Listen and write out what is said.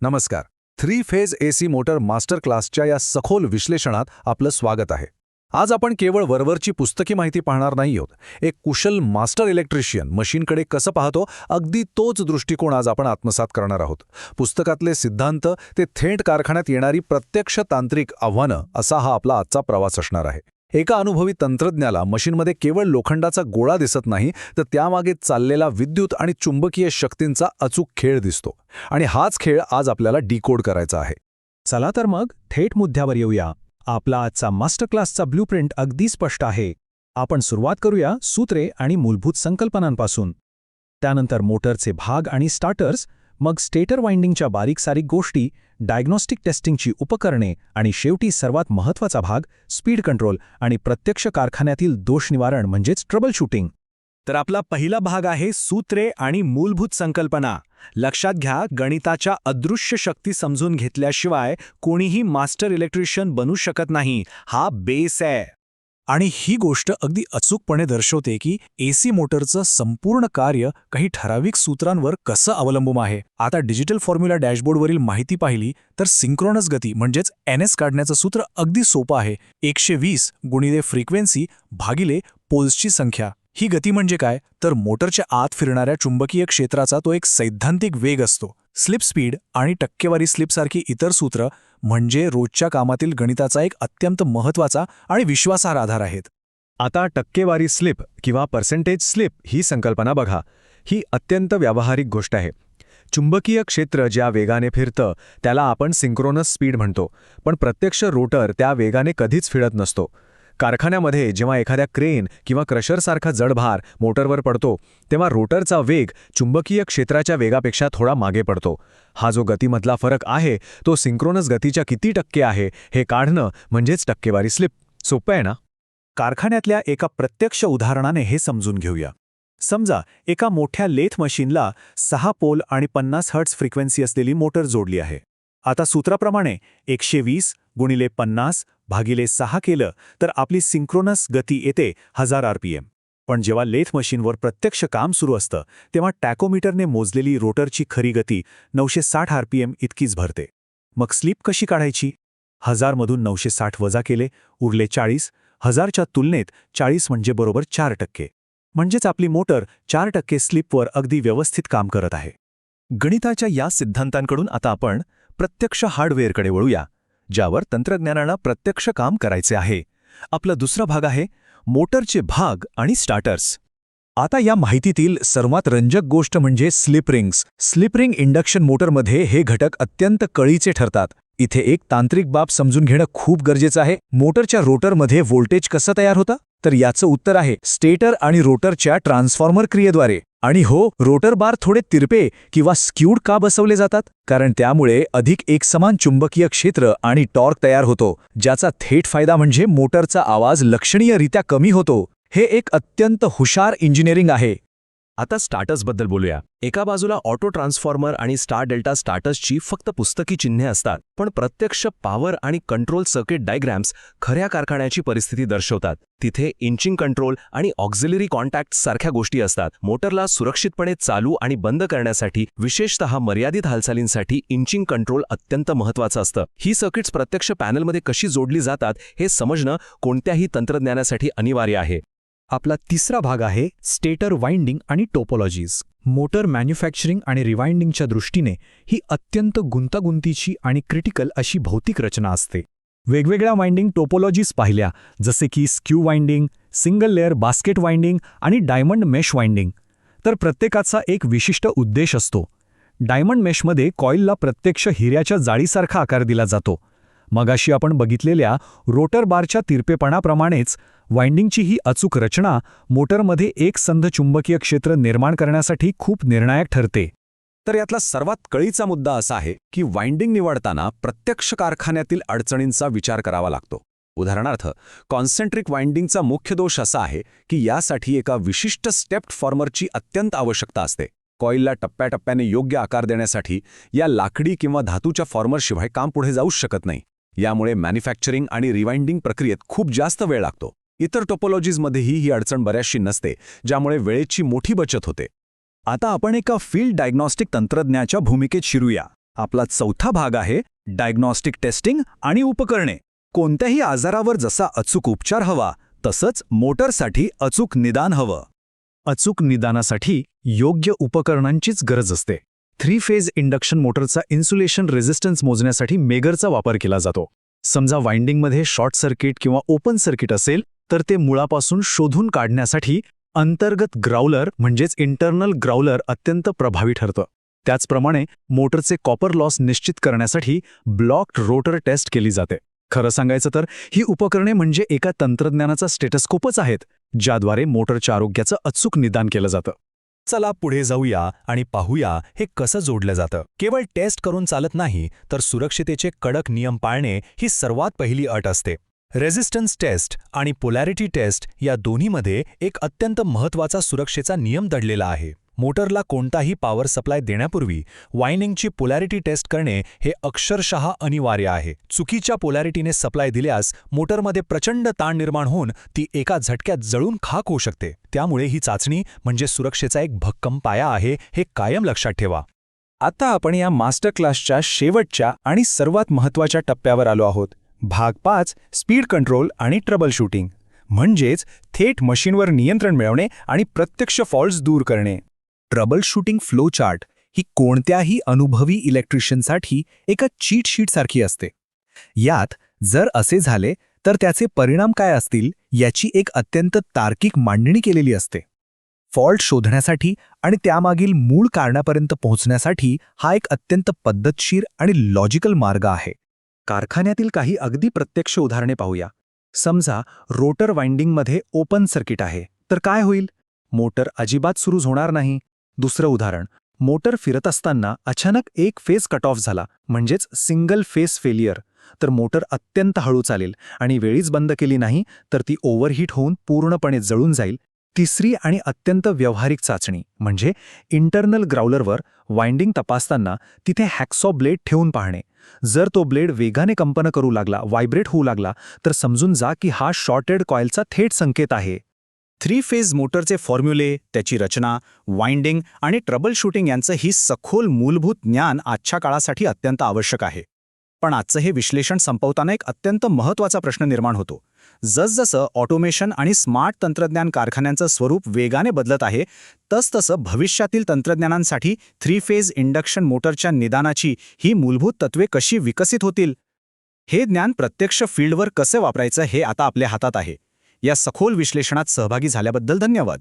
नमस्कार. Three phase AC motor master क्लासच्या या सखोल विश्लेषणात आपलं स्वागत आहे. आज आपण केवळ वरवरची पुस्तकी माहिती पाहणार नाही आहोत. एक कुशल मास्टर इलेक्ट्रिशियन मशीनकडे कसं पाहतो, अगदी तोच दृष्टिकोन आज आपण आत्मसात करणार आहोत. पुस्तकातले सिद्धांत ते थेट कारखान्यात येणारी प्रत्यक्ष तांत्रिक आव्हानं असा हा आपला आजचा प्रवास असणार आहे. एका अनुभवी तंत्रज्ञाला मशीनमध्ये केवळ लोखंडाचा गोळा दिसत नाही, तर त्यामागे चाललेला विद्युत आणि चुंबकीय शक्तींचा अचूक खेळ दिसतो. आणि हाच खेळ आज आपल्याला डिकोड करायचा आहे. चला तर मग थेट मुद्द्यावर येऊया. आपला आजचा मास्टर क्लासचा ब्लूप्रिंट अगदी स्पष्ट आहे. आपण सुरुवात करूया सूत्रे आणि मूलभूत संकल्पनांपासून. त्यानंतर मोटरचे भाग आणि स्टार्टर्स, मग स्टेटर वाइंडिंगच्या बारीक-सारीक गोष्टी, डायग्नोस्टिक टेस्टिंगची उपकरणे आणि शेवटी सर्वात महत्त्वाचा भाग स्पीड कंट्रोल आणि प्रत्यक्ष कारखान्यातील दोष निवारण म्हणजेच ट्रबल शूटिंग. तर आपला पहिला भाग आहे सूत्रे आणि मूलभूत संकल्पना. लक्षात घ्या, गणिताच्या अदृश्य शक्ती समजून घेतल्याशिवाय कोणीही मास्टर इलेक्ट्रिशियन बनू शकत नाही. हा बेस आहे. आणि ही गोष्ट अगदी अचूकपणे दर्शवते की एसी मोटरचं संपूर्ण कार्य काही ठराविक सूत्रांवर कसं अवलंबून आहे. आता डिजिटल फॉर्म्युला डॅशबोर्डवरील माहिती पाहिली तर सिंक्रोनस गती म्हणजेच NS काढण्याचं सूत्र अगदी सोपं आहे. 120 गुणिले फ्रिक्वेन्सी भागिले पोल्सची संख्या. ही गती म्हणजे काय, तर मोटरच्या आत फिरणाऱ्या चुंबकीय क्षेत्राचा तो एक सैद्धांतिक वेग असतो. स्लिप स्पीड आणि टक्केवारी स्लिपसारखी इतर सूत्र म्हणजे रोजच्या कामातील गणिताचा एक अत्यंत महत्त्वाचा आणि विश्वासार्ह आधार आहेत. आता टक्केवारी स्लिप किंवा पर्सेंटेज स्लिप ही संकल्पना बघा. ही अत्यंत व्यावहारिक गोष्ट आहे. चुंबकीय क्षेत्र ज्या वेगाने फिरतं त्याला आपण सिंक्रोनस स्पीड म्हणतो, पण प्रत्यक्ष रोटर त्या वेगाने कधीच फिरत नसतो. कारखान्यामध्ये जेव्हा एखाद्या क्रेन किंवा क्रशरसारखा जड भार मोटरवर पडतो तेव्हा रोटरचा वेग चुंबकीय क्षेत्राच्या वेगापेक्षा थोडा मागे पडतो. हा जो गतीमधला फरक आहे तो सिंक्रोनस गतीच्या किती टक्के आहे हे काढणं म्हणजेच टक्केवारी स्लिप. सोपं आहे ना? कारखान्यातल्या एका प्रत्यक्ष उदाहरणाने हे समजून घेऊया. समजा एका मोठ्या लेथ मशीनला 6 पोल आणि 50 हर्ट्झ फ्रिक्वेन्सी असलेली मोटर जोडली आहे. आता सूत्राप्रमाणे 120 गुणिले 50 भागिले 6 केलं तर आपली सिंक्रोनस गती येते 1000 RPM. पण जेव्हा लेथ मशीनवर प्रत्यक्ष काम सुरू असतं तेव्हा टॅकोमीटरने मोजलेली रोटरची खरी गती 960 RPM इतकीच भरते. मग स्लिप कशी काढायची? 1000 मधून 960 वजा केले, उरले 40. 1000च्या तुलनेत 40 म्हणजे बरोबर 4%. म्हणजेच आपली मोटर 4% स्लिपवर अगदी व्यवस्थित काम करत आहे. गणिताच्या या सिद्धांतांकडून आता आपण प्रत्यक्ष हार्डवेअरकडे वळूया, ज्यावर तंत्रज्ञानाला प्रत्यक्ष काम करायचे आहे. आपला दुसरा भाग आहे मोटरचे भाग आणि स्टार्टर्स. आता या माहितीतील सर्वात रंजक गोष्ट म्हणजे slip rings. Slip ring induction मोटरमध्ये हे घटक अत्यंत कळीचे ठरतात. इथे एक तांत्रिक बाब समजून घेणं खूप गरजेचं आहे. मोटरच्या रोटरमध्ये व्होल्टेज कसं तयार होतं, तर याचं उत्तर आहे स्टेटर आणि रोटरच्या ट्रान्सफॉर्मर क्रियेद्वारे. आणि हो, रोटर बार थोडे तिरपे किंवा स्क्यूड का बसवले जातात, कारण त्यामुळे अधिक एकसमान चुंबकीय क्षेत्र आणि टॉर्क तयार होतो, ज्याचा थेट फायदा म्हणजे मोटरचा आवाज लक्षणीयरित्या कमी होतो. हे एक अत्यंत हुशार इंजिनिअरिंग आहे. आता स्टार्टर्सबद्दल बोलूया. एका बाजूला ऑटो ट्रान्सफॉर्मर आणि स्टार डेल्टा स्टार्टर्सची फक्त पुस्तकी चिन्हे असतात, पण प्रत्यक्ष पॉवर आणि कंट्रोल सर्किट डायग्रॅम्स खऱ्या कारखान्याची परिस्थिती दर्शवतात. तिथे इंचिंग कंट्रोल आणि ऑक्झिलरी कॉन्टॅक्ट सारख्या गोष्टी असतात. मोटरला सुरक्षितपणे चालू आणि बंद करण्यासाठी, विशेषतः मर्यादित हालचालींसाठी इंचिंग कंट्रोल अत्यंत महत्त्वाचं असतं. ही सर्किट्स प्रत्यक्ष पॅनलमध्ये कशी जोडली जातात हे समजणं कोणत्याही तंत्रज्ञानासाठी अनिवार्य आहे. आपला तिसरा भाग आहे स्टेटर वाइंडिंग आणि टोपोलॉजीज. मोटर मॅन्युफॅक्चरिंग आणि रिवाइंडिंगच्या दृष्टीने ही अत्यंत गुंतागुंतीची आणि क्रिटिकल अशी भौतिक रचना असते. वेगवेगळ्या वाइंडिंग टोपोलॉजीज पाहिल्या, जसे की skew winding, single layer basket winding आणि डायमंड मेश वाइंडिंग. तर प्रत्येकाचा एक विशिष्ट उद्देश असतो. डायमंड मेशमध्ये कॉईलला प्रत्यक्ष हिऱ्याच्या जाळीसारखा आकार दिला जातो. मगाशी आपण बघितलेल्या रोटर बारच्या तिरपेपणाप्रमाणेच वाइंडिंगची ही अचूक रचना मोटरमध्ये एक संध चुंबकीय क्षेत्र निर्माण करण्यासाठी खूप निर्णायक ठरते. तर यातला सर्वात कळीचा मुद्दा असा आहे की वाइंडिंग निवडताना प्रत्यक्ष कारखान्यातील अडचणींचा विचार करावा लागतो. उदाहरणार्थ, कॉन्सेंट्रिक वाइंडिंगचा मुख्य दोष असा आहे की यासाठी एका विशिष्ट स्टेप्ड फॉर्मरची अत्यंत आवश्यकता असते. कॉईलला टप्प्याटप्प्याने योग्य आकार देण्यासाठी या लाकडी किंवा धातूच्या फॉर्मरशिवाय काम पुढे जाऊच शकत नाही. यामुळे मॅन्युफॅक्चरिंग आणि रिवाइंडिंग प्रक्रियेत खूप जास्त वेळ लागतो. इतर टोपोलॉजीजमध्येही ही अडचण बऱ्याचशी नसते, ज्यामुळे वेळेची मोठी बचत होते. आता आपण एका फील्ड डायग्नॉस्टिक तंत्रज्ञाच्या भूमिकेत शिरूया. आपला चौथा भाग आहे डायग्नॉस्टिक टेस्टिंग आणि उपकरणे. कोणत्याही आजारावर जसा अचूक उपचार हवा तसंच मोटरसाठी अचूक निदान हवं. अचूक निदानासाठी योग्य उपकरणांचीच गरज असते. 3 फेज इंडक्शन मोटरचा इन्सुलेशन रेझिस्टन्स मोजण्यासाठी मेगरचा वापर केला जातो. समजा वाइंडिंगमध्ये शॉर्ट सर्किट किंवा ओपन सर्किट असेल तर ते मुळापासून शोधून काढण्यासाठी अंतर्गत ग्राउलर म्हणजेच इंटरनल ग्राउलर अत्यंत प्रभावी ठरतं. त्याचप्रमाणे मोटरचे कॉपर लॉस निश्चित करण्यासाठी ब्लॉक्ड रोटर टेस्ट केली जाते. खरं सांगायचं तर ही उपकरणे म्हणजे एका तंत्रज्ञानाचा स्टेटस्कोपच आहेत, ज्याद्वारे मोटरच्या आरोग्याचं अचूक निदान केलं जातं. चला पुढे जाऊया आणि पाहूया हे कसं जोडलं जातं. केवळ टेस्ट करून चालत नाही, तर सुरक्षितेचे कडक नियम पाळणे ही सर्वात पहिली अट असते. रेझिस्टन्स टेस्ट आणि पोलॅरिटी टेस्ट या दोन्हीमध्ये एक अत्यंत महत्त्वाचा सुरक्षेचा नियम दडलेला आहे. मोटरला कोणताही पॉवर सप्लाय देण्यापूर्वी वाइंडिंगची पोलॅरिटी टेस्ट करणे हे अक्षरशः अनिवार्य आहे. चुकीच्या पोलॅरिटीने सप्लाय दिल्यास मोटरमध्ये प्रचंड ताण निर्माण होऊन ती एका झटक्यात जळून खाक होऊ शकते. त्यामुळे ही चाचणी म्हणजे सुरक्षेचा एक भक्कम पाया आहे, हे कायम लक्षात ठेवा. आता आपण या मास्टर क्लासच्या शेवटच्या आणि सर्वात महत्त्वाच्या टप्प्यावर आलो आहोत. भाग 5 स्पीड कंट्रोल आणि ट्रबल शूटिंग, म्हणजेच थेट मशीनवर नियंत्रण मिळवणे आणि प्रत्यक्ष फॉल्ट्स दूर करणे. ट्रबल शूटिंग फ्लो चार्ट ही कोणत्याही अनुभवी इलेक्ट्रिशियनसाठी एका चीट शीटसारखी असते. यात जर असे झाले तर त्याचे परिणाम काय असतील याची एक अत्यंत तार्किक मांडणी केलेली असते. फॉल्ट शोधण्यासाठी आणि त्यामागील मूळ कारणापर्यंत पोहोचण्यासाठी हा एक अत्यंत पद्धतशीर आणि लॉजिकल मार्ग आहे. कारखान्यातील काही अगदी प्रत्यक्ष उदाहरणे पाहूया. समजा रोटर वाइंडिंगमध्ये ओपन सर्किट आहे, तर काय होईल? मोटर अजिबात सुरू होणार नाही. दुसरं उदाहरण, मोटर फिरत असताना अचानक एक फेज कट ऑफ झाला, म्हणजेच सिंगल फेज फेलियर, तर मोटर अत्यंत हळू चालेल आणि वेळीच बंद केली नाही तर ती ओव्हरहीट होऊन पूर्णपणे जळून जाईल. तिसरी आणि अत्यंत व्यावहारिक चाचणी म्हणजे इंटरनल ग्राउलरवर वाइंडिंग तपासताना तिथे हॅकसॉ ब्लेड ठेवून पाहणे. जर तो ब्लेड वेगाने कंपन करू लागला, व्हायब्रेट होऊ लागला, तर समजून जा की हा शॉर्टेड कॉइलचा थेट संकेत आहे. 3 फेज मोटरचे फॉर्म्युले, त्याची रचना, वाइंडिंग आणि ट्रबल शूटिंग यांचं ही सखोल मूलभूत ज्ञान आजच्या काळासाठी अत्यंत आवश्यक आहे. पण आजचं हे विश्लेषण संपवताना एक अत्यंत महत्त्वाचा प्रश्न निर्माण होतो. जसजसं ऑटोमेशन आणि स्मार्ट तंत्रज्ञान कारखान्यांचं स्वरूप वेगाने बदलत आहे, तसतसं भविष्यातील तंत्रज्ञानांसाठी 3 फेज इंडक्शन मोटरच्या निदानाची ही मूलभूत तत्त्वे कशी विकसित होतील? हे ज्ञान प्रत्यक्ष फील्डवर कसे वापरायचं हे आता आपल्या हातात आहे. या सखोल विश्लेषणात सहभागी झाल्याबद्दल धन्यवाद.